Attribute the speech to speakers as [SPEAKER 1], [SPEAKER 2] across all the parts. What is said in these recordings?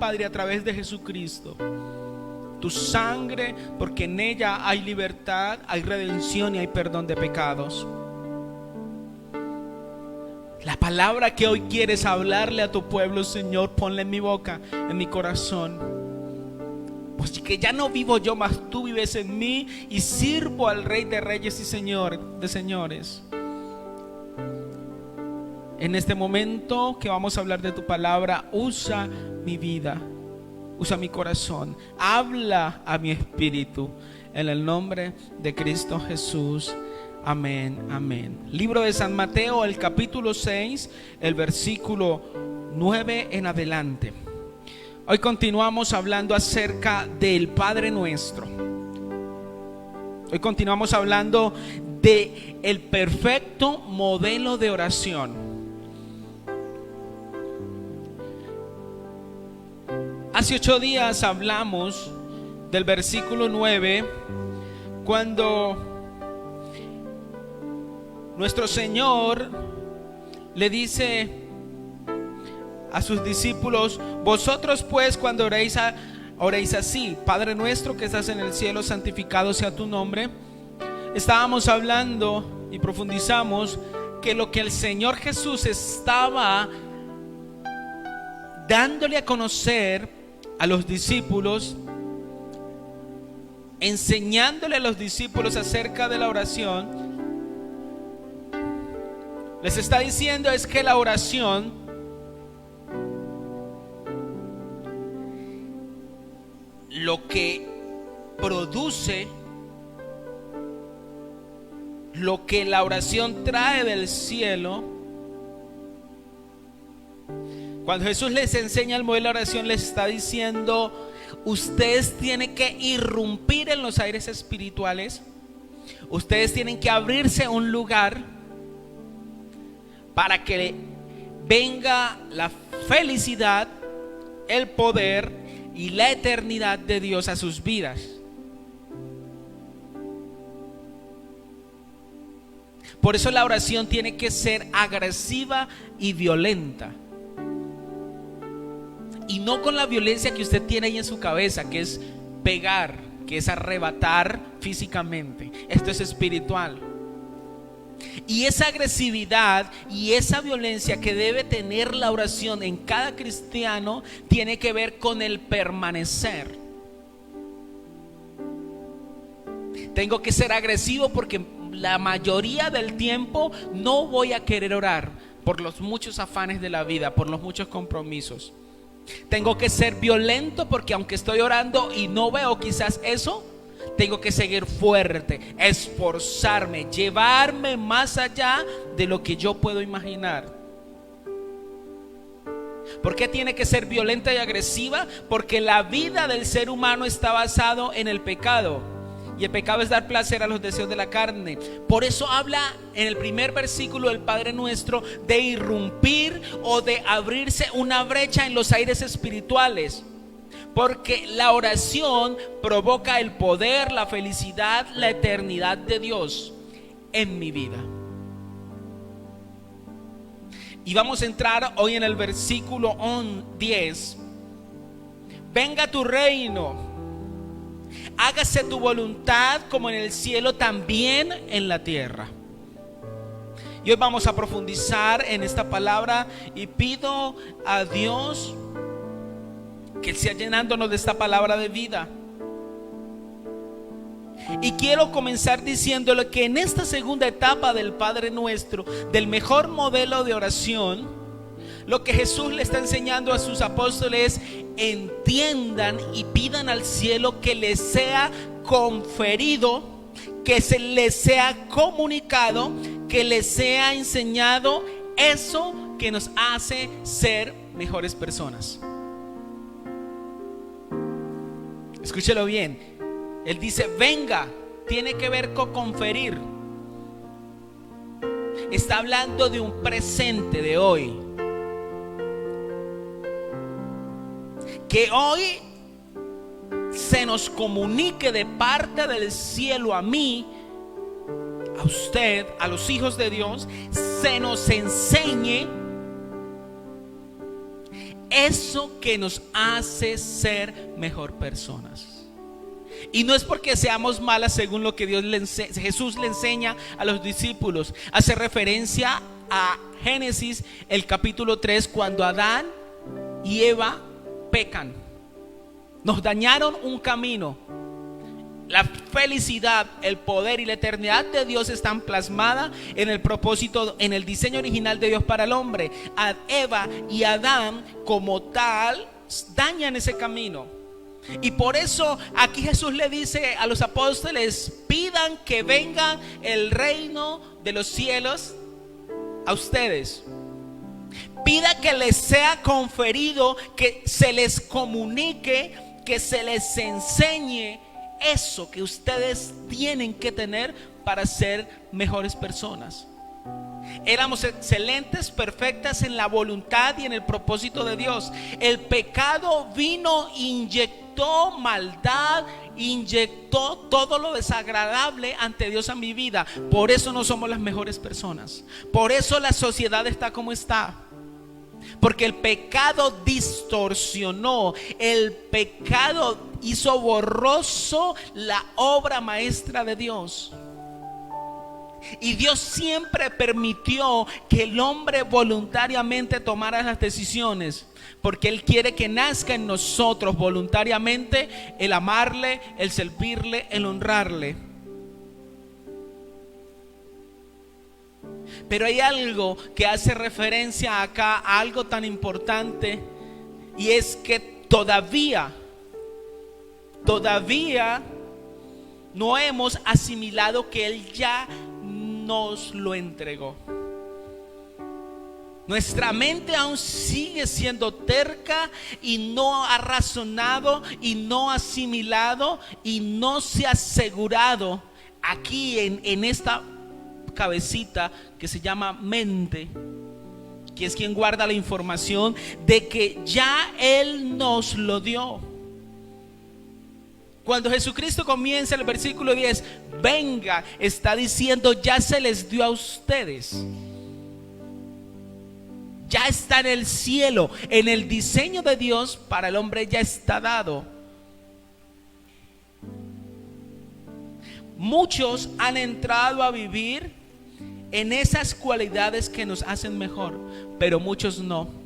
[SPEAKER 1] Padre, a través de Jesucristo. Tu sangre, porque en ella hay libertad, hay redención y hay perdón de pecados. La palabra que hoy quieres hablarle a tu pueblo, Señor, ponla en mi boca, en mi corazón. Pues que ya no vivo yo, mas tú vives en mí, y sirvo al Rey de Reyes y Señor de Señores. En este momento que vamos a hablar de tu palabra, usa mi vida, usa mi corazón, habla a mi espíritu, en el nombre de Cristo Jesús. Amén, amén. Libro de San Mateo, el capítulo 6, el versículo 9 en adelante. Hoy continuamos hablando acerca del Padre Nuestro. Hoy continuamos hablando de el perfecto modelo de oración. Hace 8 días hablamos del versículo 9, cuando nuestro Señor le dice a sus discípulos: vosotros pues cuando oréis así: Padre nuestro que estás en el cielo, santificado sea tu nombre. Estábamos hablando y profundizamos que lo que el Señor Jesús estaba dándole a conocer a los discípulos, enseñándole a los discípulos acerca de la oración, les está diciendo es que la oración lo que produce, lo que la oración trae del cielo. Cuando Jesús les enseña el modelo de oración, les está diciendo: ustedes tienen que irrumpir en los aires espirituales. Ustedes tienen que abrirse a un lugar para que venga la felicidad, el poder y la eternidad de Dios a sus vidas. Por eso la oración tiene que ser agresiva y violenta. Y no con la violencia que usted tiene ahí en su cabeza, que es pegar, que es arrebatar físicamente. Esto es espiritual. Y esa agresividad y esa violencia que debe tener la oración en cada cristiano tiene que ver con el permanecer. Tengo que ser agresivo porque la mayoría del tiempo no voy a querer orar por los muchos afanes de la vida, por los muchos compromisos. Tengo que ser violento porque aunque estoy orando y no veo quizás eso, tengo que seguir fuerte, esforzarme, llevarme más allá de lo que yo puedo imaginar. ¿Por qué tiene que ser violenta y agresiva? Porque la vida del ser humano está basado en el pecado. Y el pecado es dar placer a los deseos de la carne. Por eso habla en el primer versículo del Padre Nuestro de irrumpir o de abrirse una brecha en los aires espirituales. Porque la oración provoca el poder, la felicidad, la eternidad de Dios en mi vida. Y vamos a entrar hoy en el versículo 10. Venga tu reino. Hágase tu voluntad como en el cielo, también en la tierra. Y hoy vamos a profundizar en esta palabra y pido a Dios que Él sea llenándonos de esta palabra de vida. Y quiero comenzar diciéndole que en esta segunda etapa del Padre Nuestro, del mejor modelo de oración, lo que Jesús le está enseñando a sus apóstoles: entiendan y pidan al cielo que les sea conferido, que se les sea comunicado, que les sea enseñado eso que nos hace ser mejores personas. Escúchelo bien. Él dice: venga, tiene que ver con conferir. Está hablando de un presente de hoy. Que hoy se nos comunique de parte del cielo a mí, a usted, a los hijos de Dios, se nos enseñe eso que nos hace ser mejor personas. Y no es porque seamos malas según lo que Jesús le enseña a los discípulos. Hace referencia a Génesis, el capítulo 3, cuando Adán y Eva pecan. Nos dañaron un camino. La felicidad, el poder y la eternidad de Dios están plasmadas en el propósito, en el diseño original de Dios para el hombre. Eva y Adán como tal dañan ese camino. Y por eso aquí Jesús le dice a los apóstoles: pidan que venga el reino de los cielos a ustedes. Pida que les sea conferido, que se les comunique, que se les enseñe eso que ustedes tienen que tener para ser mejores personas. Éramos excelentes, perfectas en la voluntad y en el propósito de Dios. El pecado vino, inyectó maldad, inyectó todo lo desagradable ante Dios a mi vida. Por eso no somos las mejores personas. Por eso la sociedad está como está. Porque el pecado distorsionó, el pecado hizo borroso la obra maestra de Dios. Y Dios siempre permitió que el hombre voluntariamente tomara las decisiones, porque Él quiere que nazca en nosotros voluntariamente el amarle, el servirle, el honrarle. Pero hay algo que hace referencia acá a algo tan importante, y es que todavía no hemos asimilado que Él ya nos lo entregó. Nuestra mente aún sigue siendo terca y no ha razonado y no ha asimilado y no se ha asegurado aquí en esta cabecita que se llama mente, que es quien guarda la información, de que ya Él nos lo dio. Cuando Jesucristo comienza el versículo 10, venga, está diciendo: ya se les dio a ustedes. Ya está en el cielo, en el diseño de Dios para el hombre ya está dado. Muchos han entrado a vivir en esas cualidades que nos hacen mejor, pero muchos no.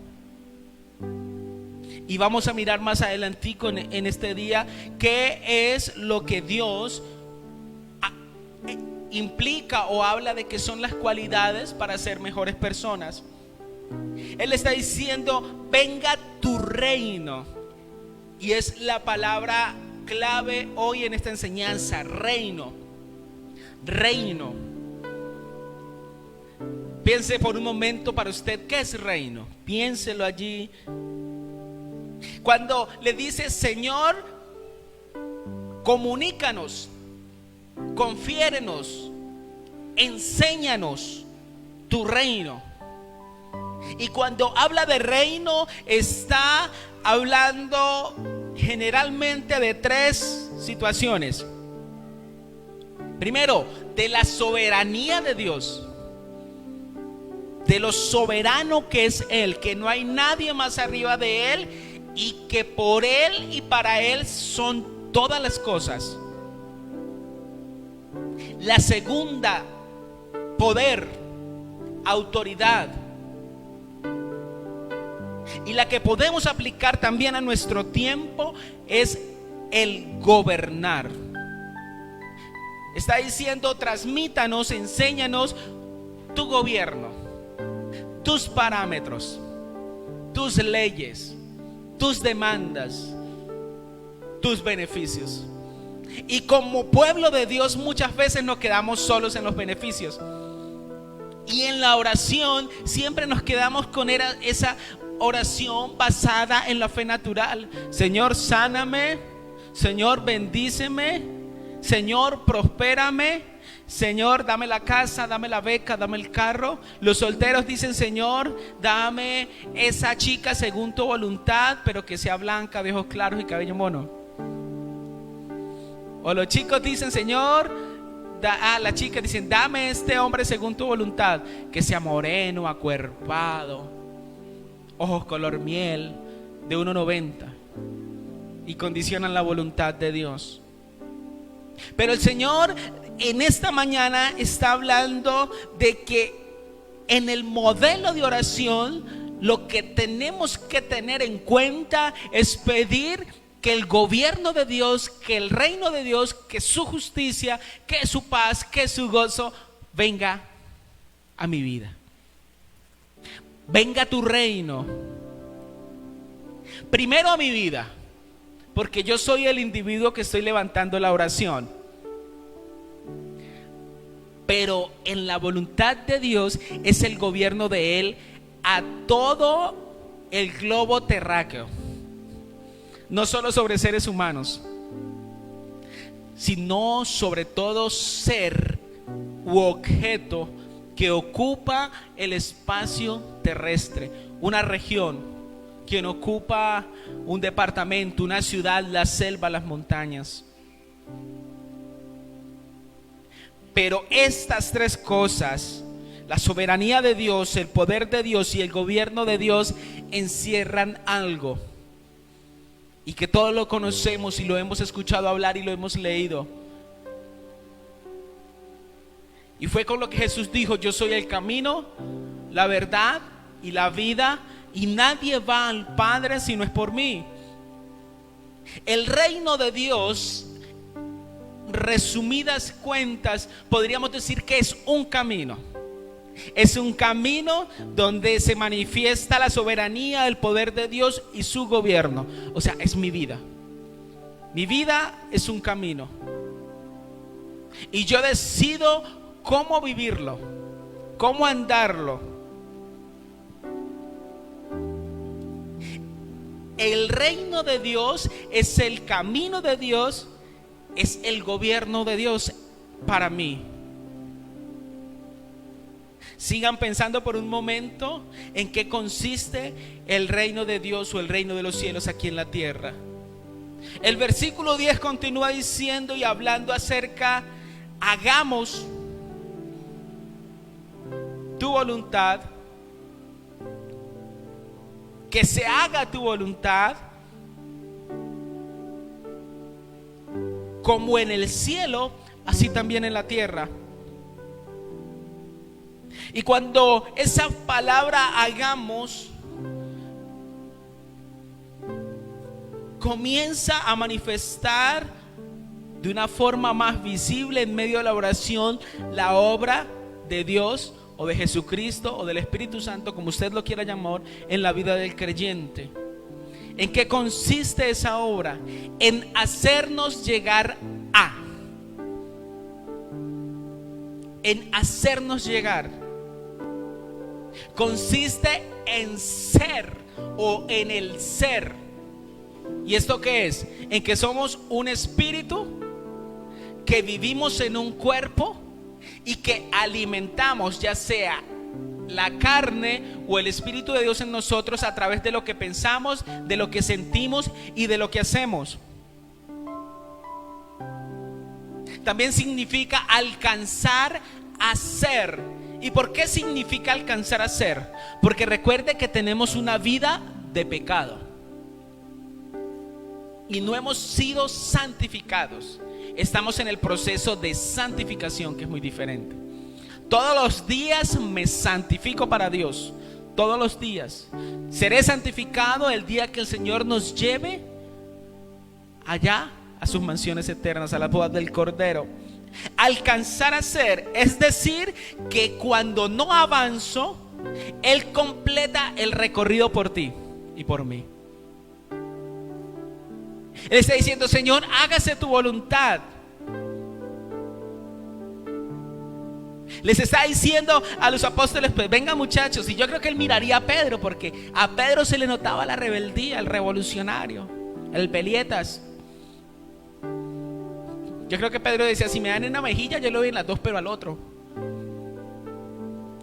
[SPEAKER 1] Y vamos a mirar más adelantico en este día qué es lo que Dios implica o habla de que son las cualidades para ser mejores personas. Él está diciendo: venga tu reino. Y es la palabra clave hoy en esta enseñanza: reino. Reino. Piense por un momento para usted, ¿qué es reino? Piénselo allí. Cuando le dice: Señor, comunícanos, confiérenos, enséñanos tu reino. Y cuando habla de reino, está hablando generalmente de tres situaciones. Primero, de la soberanía de Dios, de lo soberano que es Él, que no hay nadie más arriba de Él, y que por Él y para Él son todas las cosas. La segunda, poder, autoridad. Y la que podemos aplicar también a nuestro tiempo es el gobernar. Está diciendo: transmítanos, enséñanos tu gobierno, tus parámetros, tus leyes, tus demandas, tus beneficios. Y como pueblo de Dios muchas veces nos quedamos solos en los beneficios, y en la oración siempre nos quedamos con esa oración basada en la fe natural. Señor, sáname. Señor, bendíceme. Señor, prospérame. Señor, dame la casa, dame la beca, dame el carro. Los solteros dicen: Señor, dame esa chica según tu voluntad, pero que sea blanca, de ojos claros y cabello mono. O los chicos dicen: Señor, las chicas dicen: dame este hombre según tu voluntad, que sea moreno, acuerpado, ojos color miel, de 1,90 y condicionan la voluntad de Dios. Pero el Señor en esta mañana está hablando de que en el modelo de oración lo que tenemos que tener en cuenta es pedir que el gobierno de Dios, que el reino de Dios, que su justicia, que su paz, que su gozo venga a mi vida. Venga tu reino primero a mi vida, porque yo soy el individuo que estoy levantando la oración. Pero en la voluntad de Dios es el gobierno de Él a todo el globo terráqueo, no solo sobre seres humanos, sino sobre todo ser u objeto que ocupa el espacio terrestre, una región, quien ocupa un departamento, una ciudad, la selva, las montañas. Pero estas tres cosas, la soberanía de Dios, el poder de Dios y el gobierno de Dios, encierran algo, y que todos lo conocemos y lo hemos escuchado hablar y lo hemos leído. Y fue con lo que Jesús dijo: yo soy el camino, la verdad y la vida, y nadie va al Padre si no es por mí. El reino de Dios, resumidas cuentas, podríamos decir que es un camino. Es un camino donde se manifiesta la soberanía, el poder de Dios y su gobierno. O sea, es mi vida. Mi vida es un camino, y yo decido cómo vivirlo, cómo andarlo. El reino de Dios es el camino de Dios, es el gobierno de Dios para mí. Sigan pensando por un momento en qué consiste el reino de Dios o el reino de los cielos aquí en la tierra. El versículo 10 continúa diciendo y hablando acerca: hagamos tu voluntad, que se haga tu voluntad, como en el cielo, así también en la tierra. Y cuando esa palabra hagamos comienza a manifestar de una forma más visible en medio de la oración la obra de Dios o de Jesucristo o del Espíritu Santo, como usted lo quiera llamar, en la vida del creyente. ¿En qué consiste esa obra? En hacernos llegar a. En hacernos llegar. Consiste en ser o en el ser. ¿Y esto qué es? En que somos un espíritu, que vivimos en un cuerpo y que alimentamos ya sea la carne o el Espíritu de Dios en nosotros a través de lo que pensamos, de lo que sentimos y de lo que hacemos. También significa alcanzar a ser. ¿Y por qué significa alcanzar a ser? Porque recuerde que tenemos una vida de pecado y no hemos sido santificados. Estamos en el proceso de santificación, que es muy diferente. Todos los días me santifico para Dios. Todos los días seré santificado el día que el Señor nos lleve allá a sus mansiones eternas, a la boda del Cordero. Alcanzar a ser, es decir, que cuando no avanzo, Él completa el recorrido por ti y por mí. Él está diciendo: Señor, hágase tu voluntad. Les está diciendo a los apóstoles: pues vengan muchachos. Y yo creo que Él miraría a Pedro, porque a Pedro se le notaba la rebeldía, el revolucionario, el pelietas. Yo creo que Pedro decía: si me dan en una mejilla, yo lo doy en las dos, pero al otro.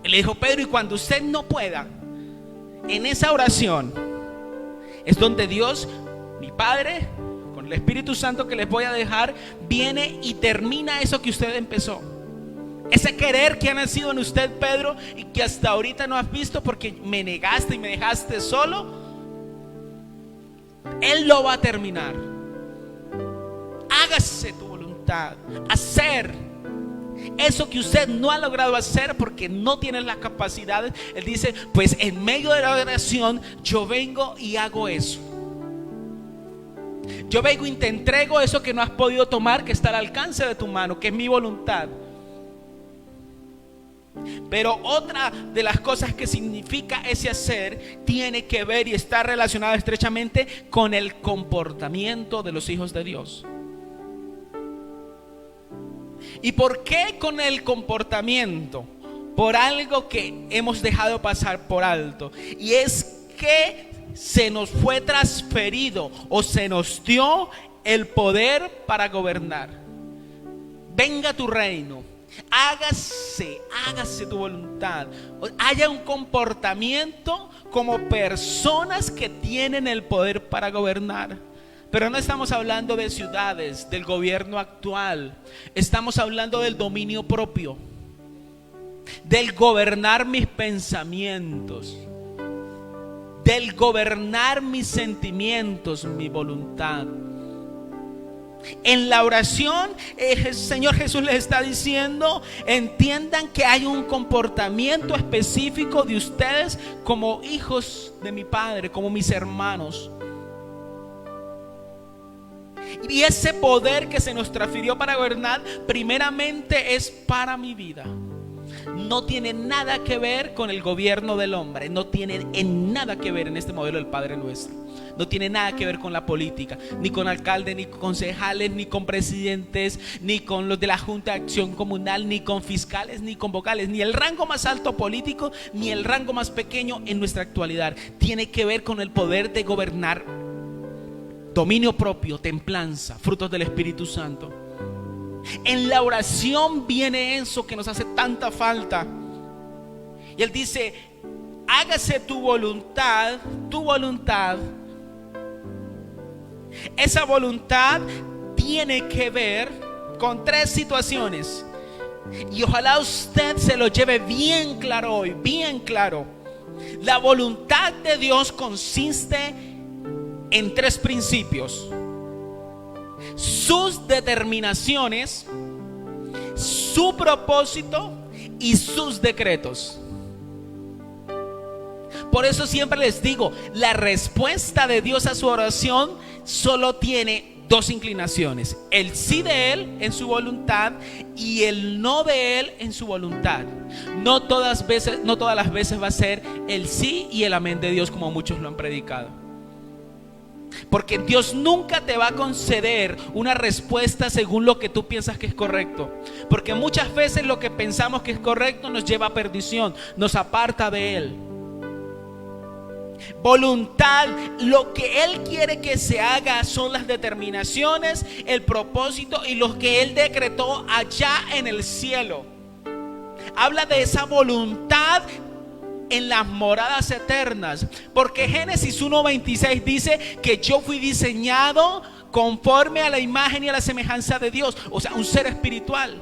[SPEAKER 1] Él le dijo: Pedro, y cuando usted no pueda, en esa oración es donde Dios, mi Padre, con el Espíritu Santo que les voy a dejar, viene y termina eso que usted empezó. Ese querer que ha nacido en usted, Pedro, y que hasta ahorita no has visto porque me negaste y me dejaste solo. Él lo va a terminar. Hágase tu voluntad. Hacer eso que usted no ha logrado hacer porque no tiene las capacidades. Él dice, pues en medio de la oración yo vengo y hago eso. Yo vengo y te entrego eso que no has podido tomar, que está al alcance de tu mano, que es mi voluntad. Pero otra de las cosas que significa ese hacer tiene que ver y está relacionada estrechamente con el comportamiento de los hijos de Dios. ¿Y por qué con el comportamiento? Por algo que hemos dejado pasar por alto, y es que se nos fue transferido o se nos dio el poder para gobernar. Venga tu reino, hágase tu voluntad. Haya un comportamiento como personas que tienen el poder para gobernar. Pero no estamos hablando de ciudades, del gobierno actual. Estamos hablando del dominio propio, del gobernar mis pensamientos, del gobernar mis sentimientos, mi voluntad. En la oración, el Señor Jesús les está diciendo: entiendan que hay un comportamiento específico de ustedes como hijos de mi Padre, como mis hermanos. Y ese poder que se nos transfirió para gobernar, primeramente es para mi vida. No tiene nada que ver con el gobierno del hombre. No tiene nada que ver en este modelo del Padre Nuestro. No tiene nada que ver con la política, ni con alcaldes, ni con concejales, ni con presidentes, ni con los de la Junta de Acción Comunal, ni con fiscales, ni con vocales, ni el rango más alto político, ni el rango más pequeño en nuestra actualidad. Tiene que ver con el poder de gobernar, dominio propio, templanza, frutos del Espíritu Santo. En la oración viene eso que nos hace tanta falta. Y Él dice: hágase tu voluntad, tu voluntad. Esa voluntad tiene que ver con tres situaciones. Y ojalá usted se lo lleve bien claro hoy, bien claro. La voluntad de Dios consiste en tres principios: sus determinaciones, su propósito y sus decretos. Por eso siempre les digo, la respuesta de Dios a su oración solo tiene dos inclinaciones: el sí de Él en su voluntad y el no de Él en su voluntad. No todas las veces va a ser el sí y el amén de Dios, como muchos lo han predicado. Porque Dios nunca te va a conceder una respuesta según lo que tú piensas que es correcto. Porque muchas veces lo que pensamos que es correcto nos lleva a perdición, nos aparta de Él. Voluntad, lo que Él quiere que se haga son las determinaciones, el propósito y lo que Él decretó allá en el cielo. Habla de esa voluntad en las moradas eternas, porque Génesis 1:26 dice que yo fui diseñado conforme a la imagen y a la semejanza de Dios, o sea, un ser espiritual.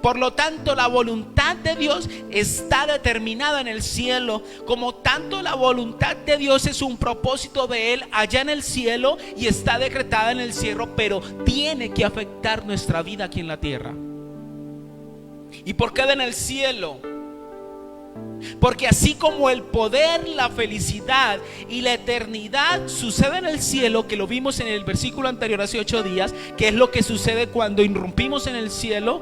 [SPEAKER 1] Por lo tanto, la voluntad de Dios está determinada en el cielo, como tanto la voluntad de Dios es un propósito de Él allá en el cielo y está decretada en el cielo, pero tiene que afectar nuestra vida aquí en la tierra. ¿Y por qué en el cielo? Porque así como el poder, la felicidad y la eternidad sucede en el cielo, que lo vimos en el versículo anterior hace 8 días, que es lo que sucede cuando irrumpimos en el cielo,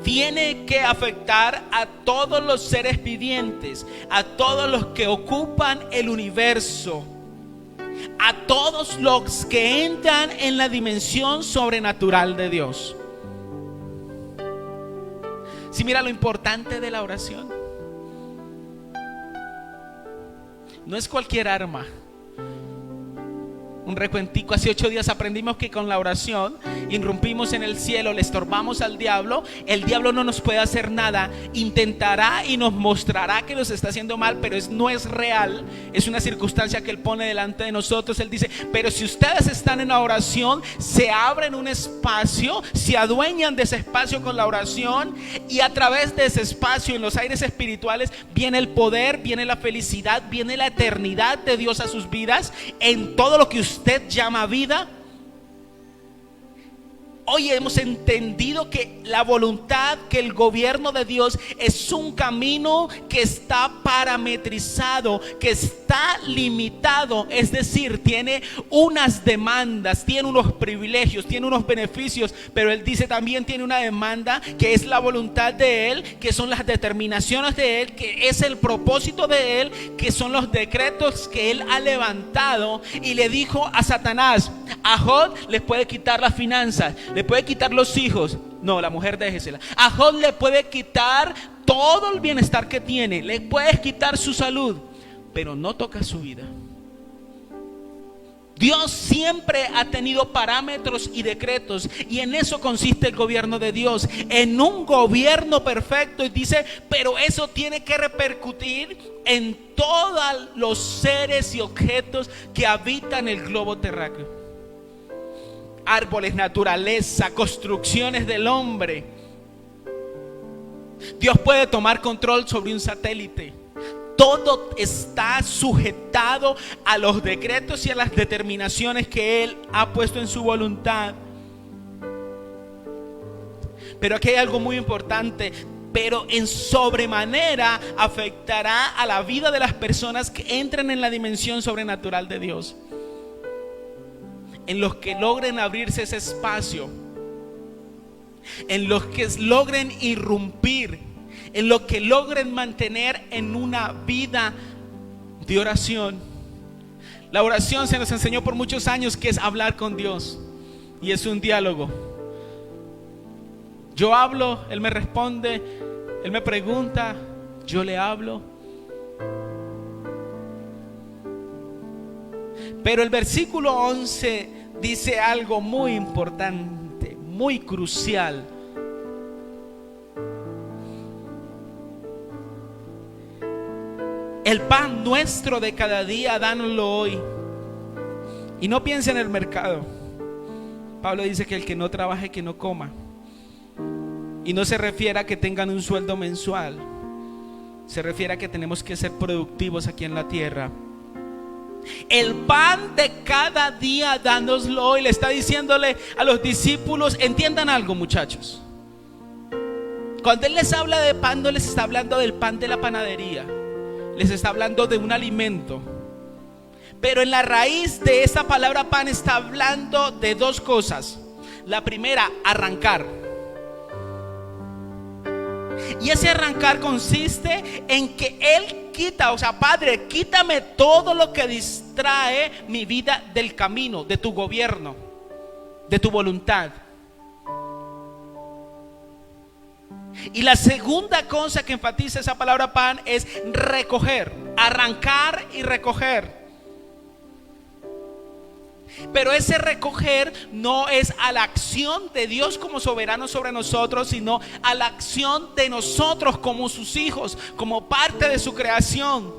[SPEAKER 1] tiene que afectar a todos los seres vivientes, a todos los que ocupan el universo, a todos los que entran en la dimensión sobrenatural de Dios. Si mira lo importante de la oración, no es cualquier arma. un recuentico. Hace 8 días aprendimos que con la oración irrumpimos en el cielo, le estorbamos al diablo. El diablo no nos puede hacer nada. Intentará y nos mostrará que nos está haciendo mal, pero no es real. Es una circunstancia que él pone delante de nosotros. Él dice, pero si ustedes están en la oración, se abren un espacio, se adueñan de ese espacio con la oración, y a través de ese espacio en los aires espirituales viene el poder, viene la felicidad, viene la eternidad de Dios a sus vidas, en todo lo que usted llama vida. Hoy hemos entendido que la voluntad, que el gobierno de Dios es un camino que está parametrizado, que está limitado, es decir, tiene unas demandas, tiene unos privilegios, tiene unos beneficios, pero Él dice también tiene una demanda que es la voluntad de Él, que son las determinaciones de Él, que es el propósito de Él, que son los decretos que Él ha levantado. Y le dijo a Satanás, a Job les puede quitar las finanzas, le puede quitar los hijos. No, la mujer déjesela. A Job le puede quitar todo el bienestar que tiene, le puedes quitar su salud, pero no toca su vida. Dios siempre ha tenido parámetros y decretos, y en eso consiste el gobierno de Dios, en un gobierno perfecto. Y dice, pero eso tiene que repercutir en todos los seres y objetos que habitan el globo terráqueo. Árboles, naturaleza, construcciones del hombre. Dios puede tomar control sobre un satélite. Todo está sujetado a los decretos y a las determinaciones que Él ha puesto en su voluntad. Pero aquí hay algo muy importante. Pero en sobremanera afectará a la vida de las personas que entren en la dimensión sobrenatural de Dios, en los que logren abrirse ese espacio, en los que logren irrumpir, en los que logren mantener en una vida de oración. La oración se nos enseñó por muchos años que es hablar con Dios, y es un diálogo. Yo hablo, Él me responde, Él me pregunta, yo le hablo. Pero el versículo 11 dice algo muy importante, muy crucial. El pan nuestro de cada día, dánoslo hoy. Y no piense en el mercado. Pablo dice que el que no trabaje, que no coma. Y no se refiere a que tengan un sueldo mensual. Se refiere a que tenemos que ser productivos aquí en la tierra. El pan de cada día, dánoslo hoy. Le está diciéndole a los discípulos, entiendan algo, muchachos. Cuando Él les habla de pan, no les está hablando del pan de la panadería, les está hablando de un alimento. Pero en la raíz de esa palabra pan está hablando de dos cosas. La primera, arrancar. Y ese arrancar consiste en que Él quita, o sea, Padre, quítame todo lo que distrae mi vida del camino, de tu gobierno, de tu voluntad. Y la segunda cosa que enfatiza esa palabra pan es recoger, arrancar y recoger. Pero ese recoger no es a la acción de Dios como soberano sobre nosotros, sino a la acción de nosotros como sus hijos, como parte de su creación.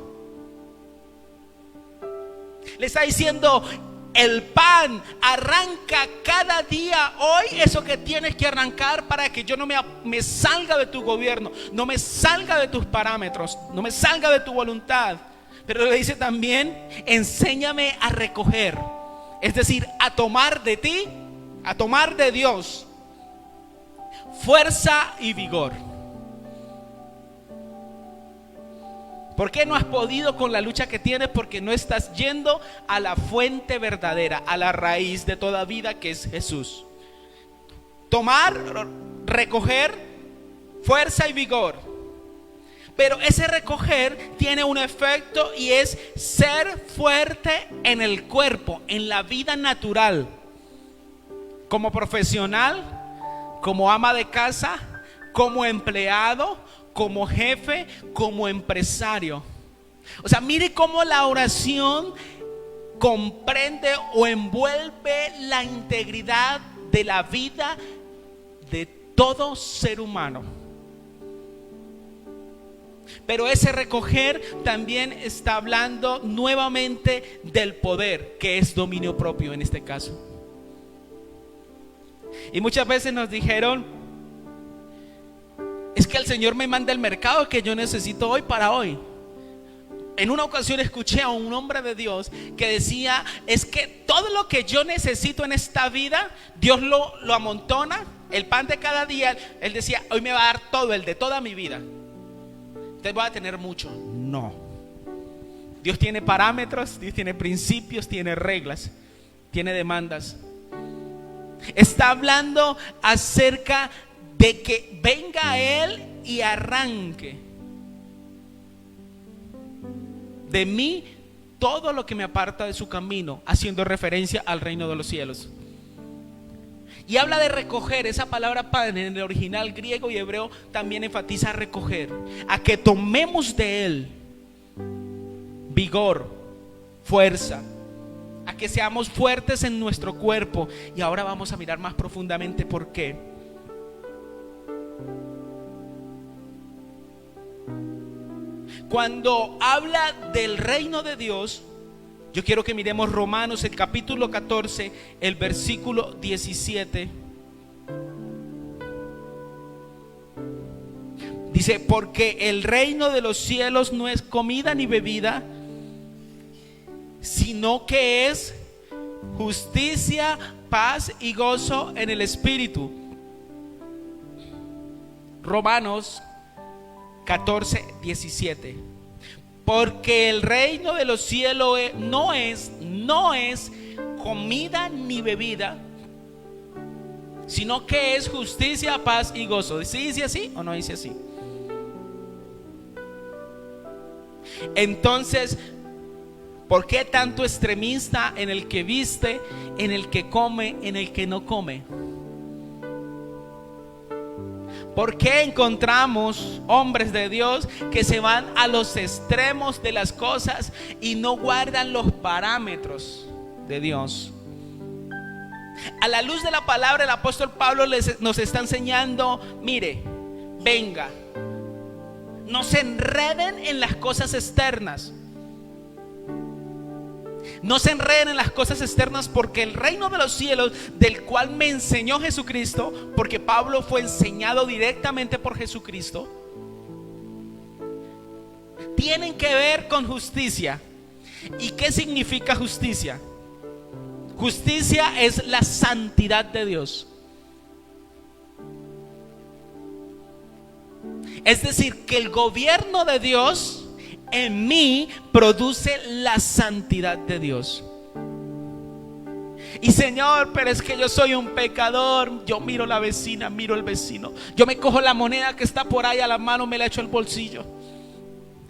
[SPEAKER 1] Le está diciendo, el pan, arranca cada día hoy eso que tienes que arrancar para que yo no me salga de tu gobierno, no me salga de tus parámetros, no me salga de tu voluntad. Pero le dice también, enséñame a recoger. Es decir, a tomar de ti, a tomar de Dios fuerza y vigor. ¿Por qué no has podido con la lucha que tienes? Porque no estás yendo a la fuente verdadera, a la raíz de toda vida, que es Jesús. Tomar, recoger fuerza y vigor. Pero ese recoger tiene un efecto, y es ser fuerte en el cuerpo, en la vida natural. Como profesional, como ama de casa, como empleado, como jefe, como empresario. O sea, mire cómo la oración comprende o envuelve la integridad de la vida de todo ser humano. Pero ese recoger también está hablando nuevamente del poder, que es dominio propio en este caso. Y muchas veces nos dijeron: es que el Señor me manda el mercado que yo necesito hoy para hoy. En una ocasión escuché a un hombre de Dios que decía: es que todo lo que yo necesito en esta vida, Dios lo amontona, el pan de cada día. Él decía: hoy me va a dar todo, el de toda mi vida. Usted va a tener mucho. No. Dios tiene parámetros, Dios tiene principios, tiene reglas, tiene demandas. Está hablando acerca de que venga Él y arranque de mí todo lo que me aparta de su camino, haciendo referencia al reino de los cielos. Y habla de recoger. Esa palabra padre en el original griego y hebreo también enfatiza recoger, a que tomemos de Él vigor, fuerza, a que seamos fuertes en nuestro cuerpo. Y ahora vamos a mirar más profundamente por qué. Cuando habla del reino de Dios, yo quiero que miremos Romanos, el capítulo 14, el versículo 17. Dice: porque el reino de los cielos no es comida ni bebida, sino que es justicia, paz y gozo en el Espíritu. Romanos 14, 17. Porque el reino de los cielos no es comida ni bebida, sino que es justicia, paz y gozo. ¿Sí dice así o no dice así? Entonces, ¿por qué tanto extremista en el que viste, en el que come, en el que no come? ¿Por qué encontramos hombres de Dios que se van a los extremos de las cosas y no guardan los parámetros de Dios? A la luz de la palabra, el apóstol Pablo nos está enseñando: mire, venga, no se enreden en las cosas externas. No se enreden en las cosas externas, porque el reino de los cielos, del cual me enseñó Jesucristo, porque Pablo fue enseñado directamente por Jesucristo, tienen que ver con justicia. ¿Y qué significa justicia? Justicia es la santidad de Dios. Es decir, que el gobierno de Dios en mí produce la santidad de Dios. Y Señor, pero es que yo soy un pecador. Yo miro la vecina, miro el vecino, yo me cojo la moneda que está por ahí a la mano, me la echo al bolsillo.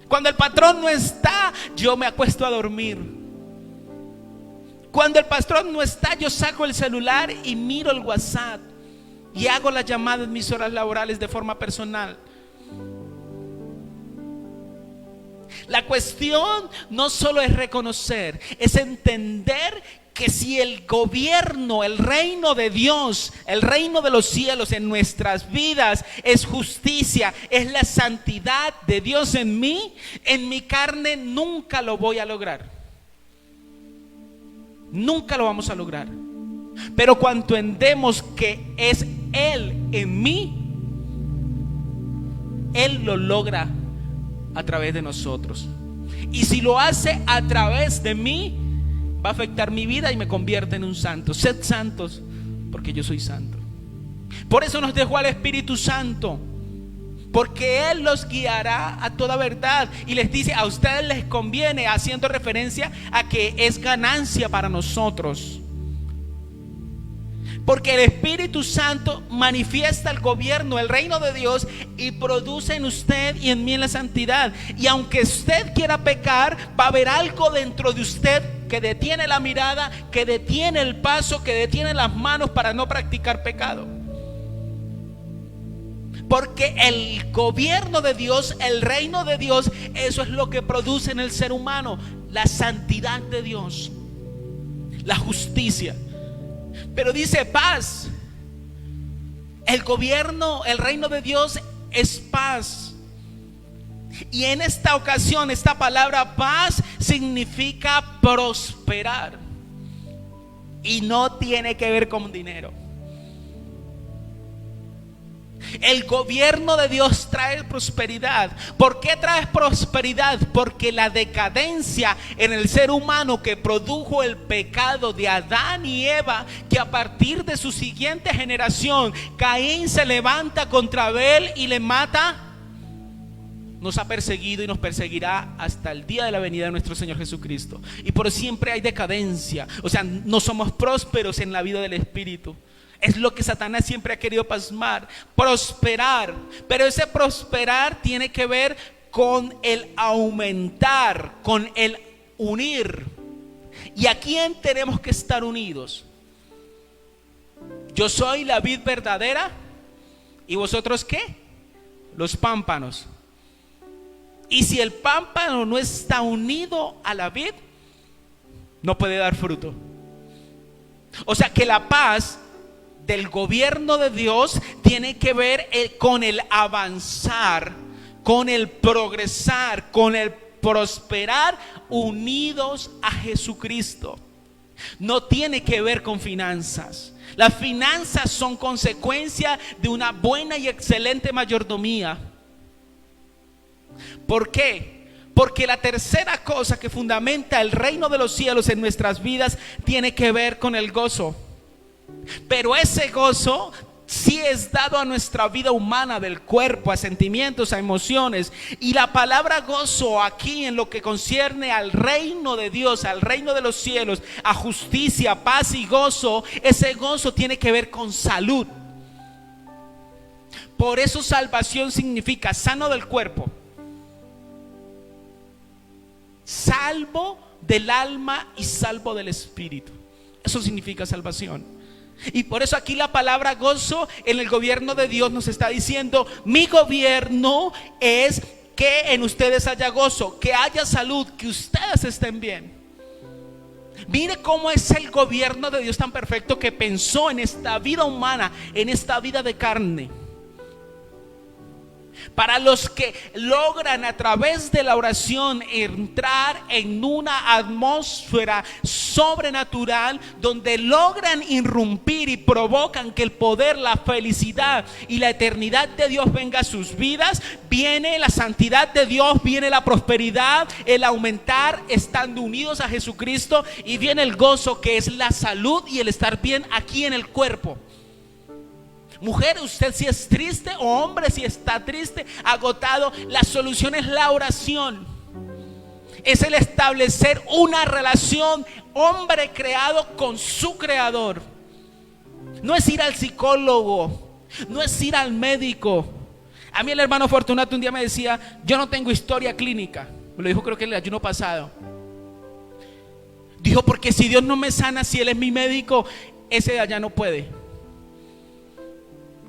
[SPEAKER 1] Cuando el patrón no está, yo me acuesto a dormir. Cuando el patrón no está, yo saco el celular y miro el WhatsApp y hago las llamadas en mis horas laborales de forma personal. La cuestión no solo es reconocer, es entender que si el gobierno, el reino de Dios, el reino de los cielos en nuestras vidas es justicia, es la santidad de Dios en mí, en mi carne nunca lo voy a lograr. Nunca lo vamos a lograr. Pero cuando entendemos que es Él en mí, Él lo logra a través de nosotros. Y si lo hace a través de mí, va a afectar mi vida y me convierte en un santo. Sed santos, porque yo soy santo. Por eso nos dejó al Espíritu Santo, porque Él los guiará a toda verdad. Y les dice: a ustedes les conviene, haciendo referencia a que es ganancia para nosotros. Porque el Espíritu Santo manifiesta el gobierno, el reino de Dios, y produce en usted y en mí la santidad. Y aunque usted quiera pecar, va a haber algo dentro de usted que detiene la mirada, que detiene el paso, que detiene las manos para no practicar pecado. Porque el gobierno de Dios, el reino de Dios, eso es lo que produce en el ser humano, la santidad de Dios. la justicia. Pero dice paz. El gobierno, el reino de Dios es paz. Y en esta ocasión, esta palabra paz significa prosperar. Y no tiene que ver con dinero. El gobierno de Dios trae prosperidad. ¿Por qué trae prosperidad? Porque la decadencia en el ser humano que produjo el pecado de Adán y Eva, que a partir de su siguiente generación, Caín se levanta contra Abel y le mata, nos ha perseguido y nos perseguirá hasta el día de la venida de nuestro Señor Jesucristo. Y por siempre hay decadencia. O sea, no somos prósperos en la vida del Espíritu. Es lo que Satanás siempre ha querido pasmar, prosperar. Pero ese prosperar tiene que ver con el aumentar, con el unir. ¿Y a quién tenemos que estar unidos? Yo soy la vid verdadera, ¿y vosotros qué? Los pámpanos. Y si el pámpano no está unido a la vid, no puede dar fruto. O sea que la paz del gobierno de Dios tiene que ver con el avanzar, con el progresar, con el prosperar unidos a Jesucristo. No tiene que ver con finanzas. Las finanzas son consecuencia de una buena y excelente mayordomía. ¿Por qué? Porque la tercera cosa que fundamenta el reino de los cielos en nuestras vidas tiene que ver con el gozo. Pero ese gozo sí es dado a nuestra vida humana, del cuerpo, a sentimientos, a emociones. Y la palabra gozo aquí, en lo que concierne al reino de Dios, al reino de los cielos, a justicia, paz y gozo, ese gozo tiene que ver con salud. Por eso salvación significa sano del cuerpo, salvo del alma y salvo del espíritu. Eso significa salvación. Y por eso aquí la palabra gozo en el gobierno de Dios nos está diciendo: mi gobierno es que en ustedes haya gozo, que haya salud, que ustedes estén bien. Mire cómo es el gobierno de Dios tan perfecto, que pensó en esta vida humana, en esta vida de carne. Para los que logran a través de la oración entrar en una atmósfera sobrenatural, donde logran irrumpir y provocan que el poder, la felicidad y la eternidad de Dios venga a sus vidas, viene la santidad de Dios, viene la prosperidad, el aumentar estando unidos a Jesucristo, y viene el gozo, que es la salud y el estar bien aquí en el cuerpo. Mujer, usted si es triste, o hombre si está triste, agotado, la solución es la oración. Es el establecer una relación hombre creado con su creador. No es ir al psicólogo, no es ir al médico. A mí el hermano Fortunato un día me decía: yo no tengo historia clínica. Me lo dijo, creo que el ayuno pasado. Dijo: porque si Dios no me sana, si Él es mi médico, ese de allá no puede.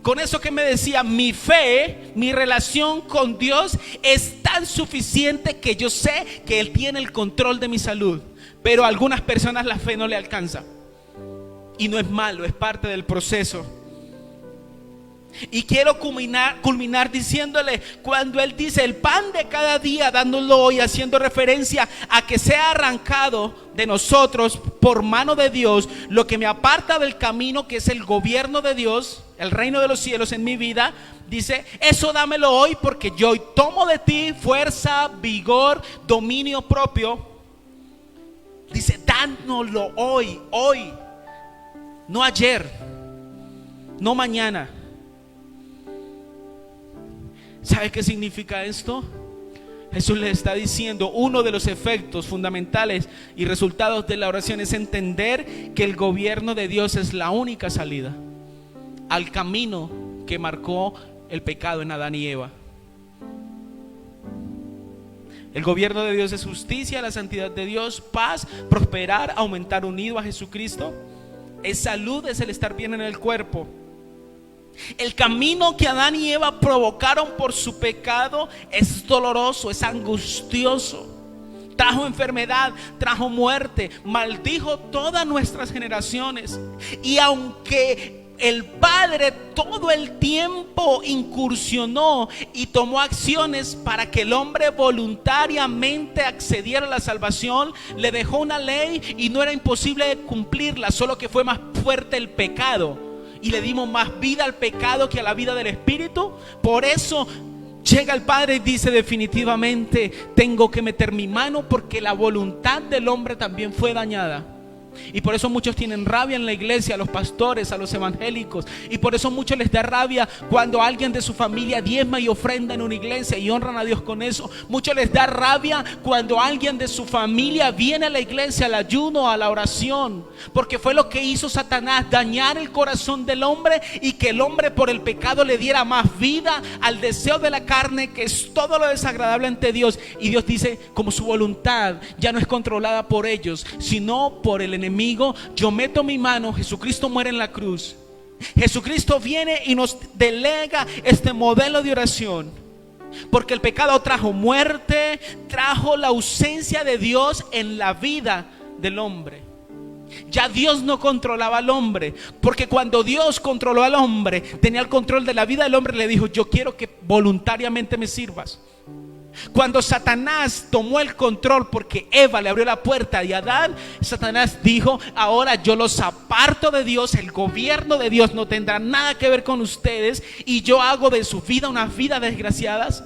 [SPEAKER 1] Con eso que me decía, mi fe, mi relación con Dios es tan suficiente que yo sé que Él tiene el control de mi salud. Pero a algunas personas la fe no le alcanza. Y no es malo, es parte del proceso. Y quiero culminar diciéndole, cuando Él dice el pan de cada día, dándolo hoy, haciendo referencia a que sea arrancado de nosotros por mano de Dios lo que me aparta del camino, que es el gobierno de Dios, el reino de los cielos en mi vida. Dice: eso dámelo hoy, porque yo hoy tomo de ti fuerza, vigor, dominio propio. Dice: dánoslo hoy, no ayer, no mañana. ¿Sabe qué significa esto? Jesús le está diciendo, uno de los efectos fundamentales y resultados de la oración es entender que el gobierno de Dios es la única salida al camino que marcó el pecado en Adán y Eva. El gobierno de Dios es justicia, la santidad de Dios, paz, prosperar, aumentar unido a Jesucristo. Es salud, es el estar bien en el cuerpo. El camino que Adán y Eva provocaron por su pecado es doloroso, es angustioso. trajo enfermedad, trajo muerte, maldijo todas nuestras generaciones. Y aunque el Padre todo el tiempo incursionó y tomó acciones para que el hombre voluntariamente accediera a la salvación, le dejó una ley y no era imposible cumplirla, solo que fue más fuerte el pecado y le dimos más vida al pecado que a la vida del Espíritu. Por eso llega el Padre y dice: definitivamente tengo que meter mi mano, porque la voluntad del hombre también fue dañada. Y por eso muchos tienen rabia en la iglesia, a los pastores, a los evangélicos. Y por eso muchos les da rabia cuando alguien de su familia diezma y ofrenda en una iglesia y honran a Dios con eso. Muchos les da rabia cuando alguien de su familia viene a la iglesia, al ayuno, a la oración, porque fue lo que hizo Satanás: dañar el corazón del hombre y que el hombre por el pecado le diera más vida al deseo de la carne, que es todo lo desagradable ante Dios. Y Dios dice: como su voluntad ya no es controlada por ellos, sino por el enemigo, yo meto mi mano. Jesucristo muere en la cruz. Jesucristo viene y nos delega este modelo de oración, porque el pecado trajo muerte, trajo la ausencia de Dios en la vida del hombre. Ya Dios no controlaba al hombre, porque cuando Dios controló al hombre, tenía el control de la vida del hombre. Le dijo: yo quiero que voluntariamente me sirvas. Cuando Satanás tomó el control, porque Eva le abrió la puerta y Adán, Satanás dijo: ahora yo los aparto de Dios, el gobierno de Dios no tendrá nada que ver con ustedes, y yo hago de su vida unas vidas desgraciadas.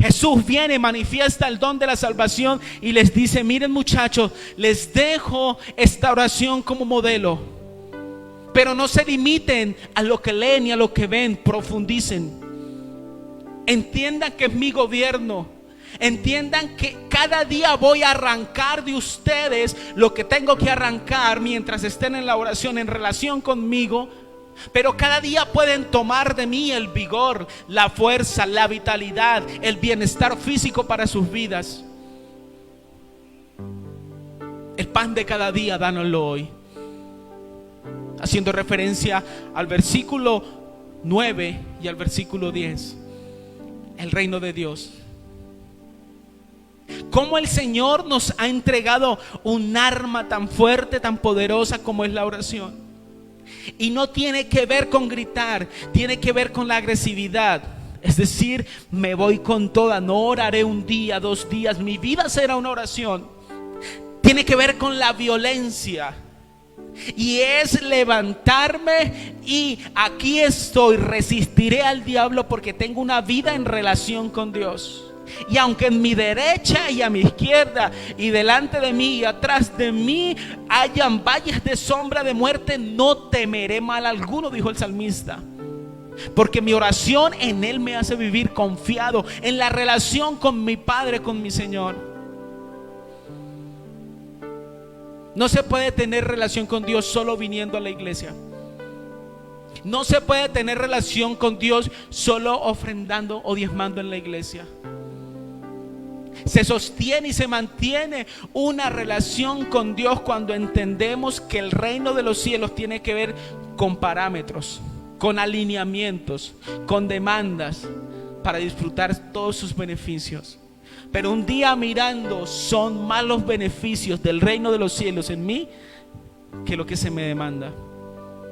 [SPEAKER 1] Jesús viene, manifiesta el don de la salvación y les dice: miren, muchachos, les dejo esta oración como modelo, pero no se limiten a lo que leen y a lo que ven, profundicen. Entiendan que es mi gobierno. Entiendan que cada día voy a arrancar de ustedes lo que tengo que arrancar mientras estén en la oración, en relación conmigo. Pero cada día pueden tomar de mí el vigor, la fuerza, la vitalidad, el bienestar físico para sus vidas. El pan de cada día, dánoslo hoy. Haciendo referencia al versículo 9 y al versículo 10. El reino de Dios. Cómo el Señor nos ha entregado un arma tan fuerte, tan poderosa como es la oración. Y no tiene que ver con gritar, tiene que ver con la agresividad. Es decir, me voy con toda, no oraré un día, 2 días, mi vida será una oración. Tiene que ver con la violencia. Y es levantarme y aquí estoy, resistiré al diablo porque tengo una vida en relación con Dios. Y aunque en mi derecha y a mi izquierda y delante de mí y atrás de mí hayan valles de sombra de muerte, no temeré mal alguno, dijo el salmista. Porque mi oración en Él me hace vivir confiado en la relación con mi Padre, con mi Señor. No se puede tener relación con Dios solo viniendo a la iglesia. No se puede tener relación con Dios solo ofrendando o diezmando en la iglesia. Se sostiene y se mantiene una relación con Dios cuando entendemos que el reino de los cielos tiene que ver con parámetros, con alineamientos, con demandas para disfrutar todos sus beneficios. Pero un día mirando, son más los beneficios del reino de los cielos en mí que lo que se me demanda.